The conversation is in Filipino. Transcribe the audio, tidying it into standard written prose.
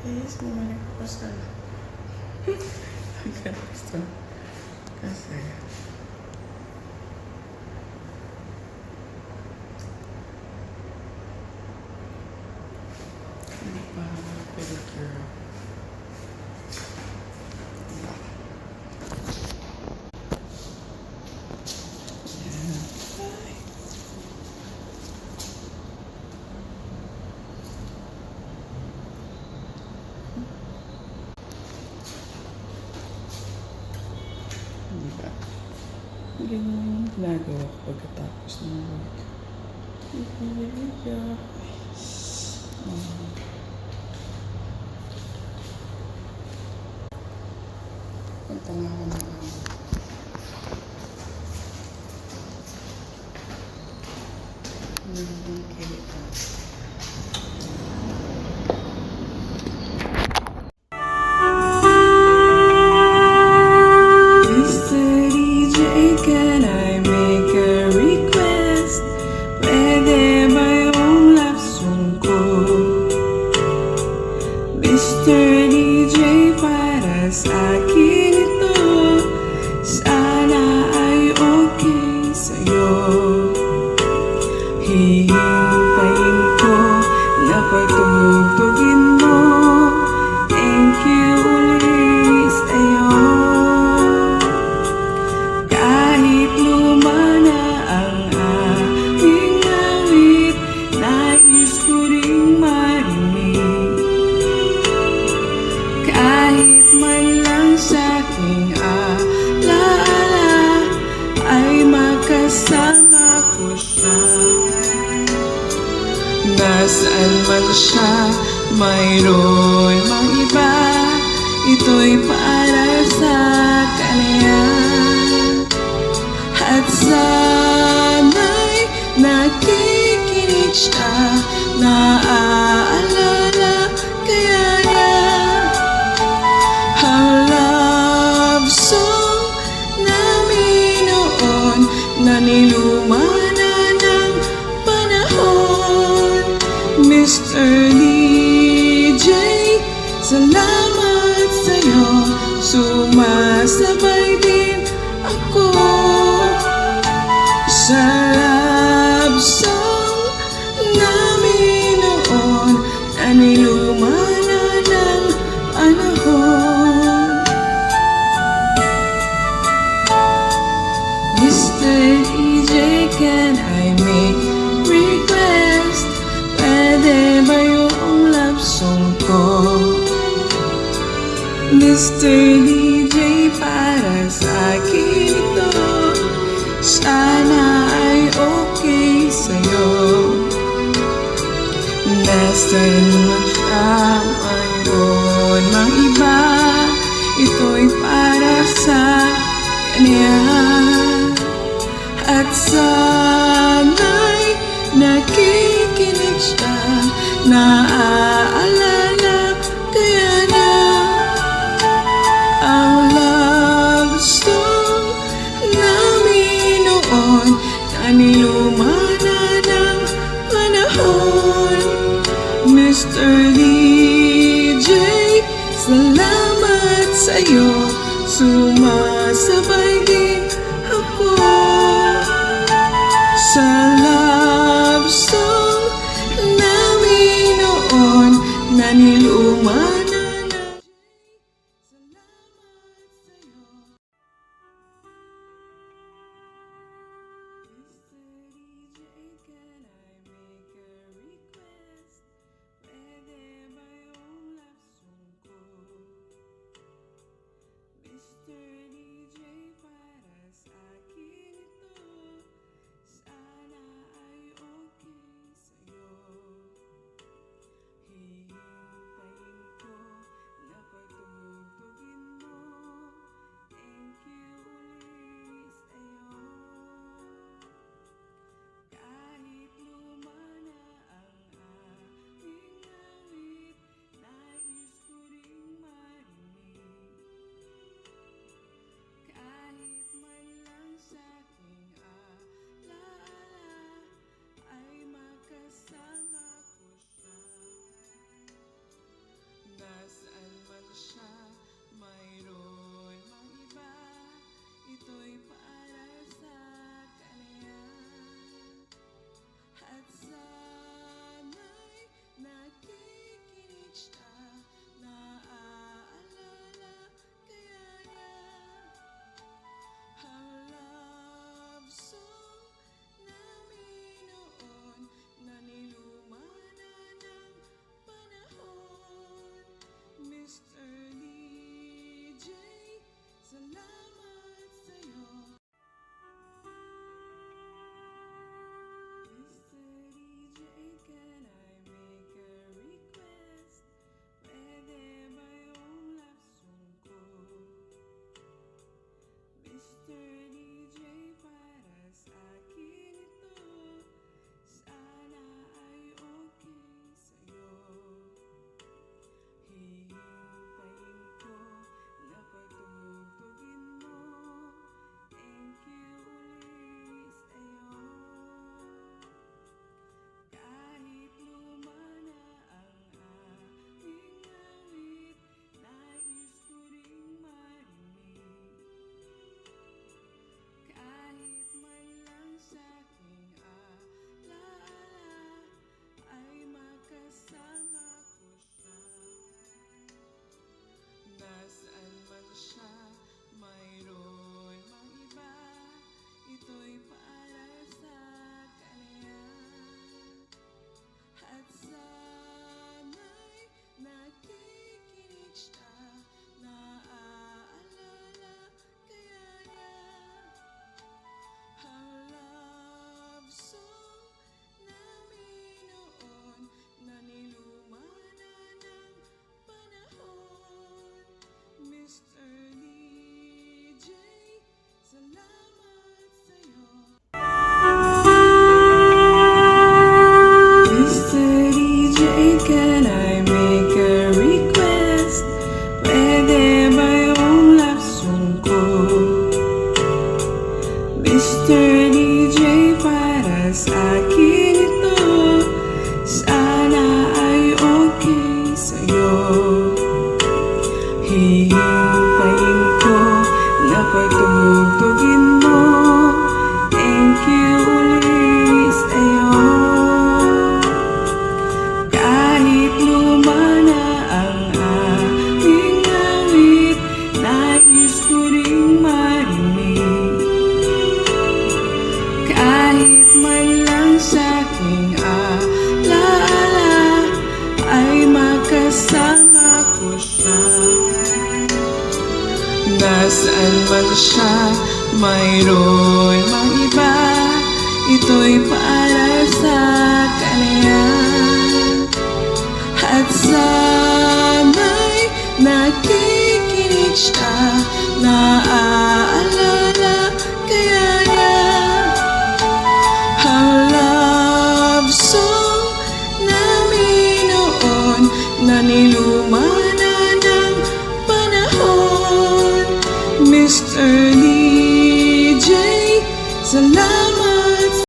Guys, bumalik ako sa gusto kasi hindi pa pedicure. Diba? Ganyan yung ginagawa ko pagkatapos ng work. Punta na ako ng kilita. Mr. DJ, para sa akin ito, sana ay okay sa'yo. Hihintayin ko na patutugin mo. Thank you ulit sa'yo. Kahit luma na ang aking awit, nais ko ring marinig. Kahit man lang sa'king alaala ay makasama ko siya. Nasaan man siya, mayroon mang iba, ito'y para sa kanya. At sana'y nakikinig siya, naaalala kaya niya ang love song namin noon na niluma na ng panahon. Mr. DJ, salamat sa'yo, sumasabay din ako sa love song namin noon na niluma na ng panahon. Mr. DJ, can I make request? Pwede ba yung love song ko? Mr. DJ, para sa akin ito, sana ay okay sa'yo. Nasaan man siya, mayroon mang iba, ito'y para sa kanya. At sana'y nakikinig siya, naaalala kaya niya ang love song namin noon na niluma na ng panahon. Mr. DJ, salamat sa'yo, sumasabay din ako sa love song namin noon na niluma na ng. Salamat sa'yo. Mr. DJ, can I make a request? Pwede ba yung love song ko? Mr. DJ, para sa akin ito, sana nasaan man siya, mayroon mang iba, ito'y para sa kanya. At sana'y nakikinig siya, naaalala kaya niya ang love song namin noon na niluma na ng panahon. Mr. DJ, salamat.